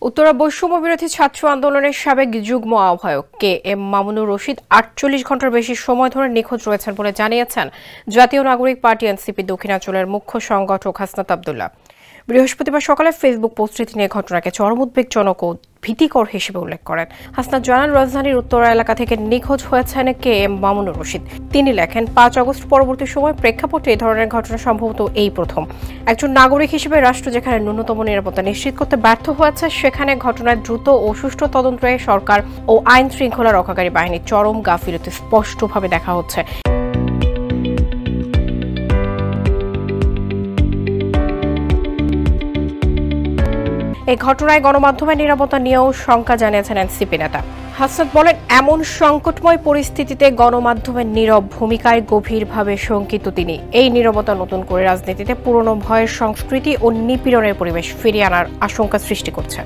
উত্তরা বৈষম্য বিরোধী ছাত্র আন্দোলনের সাবেক যুগ্ম আহ্বায়ক কে এম মামুনুর রশিদ ৪৮ ঘন্টার বেশি সময় ধরে নিখোঁজ রয়েছেন বলে জানিয়েছেন জাতীয় নাগরিক পার্টি এনসিপি দক্ষিণাঞ্চলের মুখ্য সংগঠক হাসনাত আব্দুল্লাহ। বৃহস্পতিবার সকালে ফেসবুক পোস্টে তিনি এই ঘটনাকে চরম উদ্বেগজনক ও ভীতিকর হিসেবে উল্লেখ করেন। হাসনাত জানান, রাজধানীর উত্তরা এলাকা থেকে নিখোঁজ হয়েছেন কে এম মামুনুর রশিদ। তিনি লেখেন, ৫ আগস্ট পরবর্তী সময় প্রেক্ষাপটে এই ধরনের ঘটনা সম্ভবত এই প্রথম। একজন নাগরিক হিসেবে রাষ্ট্র যেখানে ন্যূনতম নিরাপত্তা নিশ্চিত করতে ব্যর্থ হয়েছে, সেখানে ঘটনার দ্রুত ও সুষ্ঠু তদন্তে সরকার ও আইন শৃঙ্খলা রক্ষাকারী বাহিনীর চরম গাফিলতি স্পষ্টভাবে দেখা হচ্ছে। এই ঘটনায় গণমাধ্যমের নিরাপত্তা নিয়েও শঙ্কা জানিয়েছেন এনসিপি নেতা। হাসনাত বলেন, এমন সংকটময় পরিস্থিতিতে গণমাধ্যমের নীরব ভূমিকায় গভীরভাবে শঙ্কিত তিনি। এই নীরবতা নতুন করে রাজনীতিতে পুরনো ভয়ের সংস্কৃতি ও নিপীড়নের পরিবেশ ফিরিয়ে আনার আশঙ্কা সৃষ্টি করছে।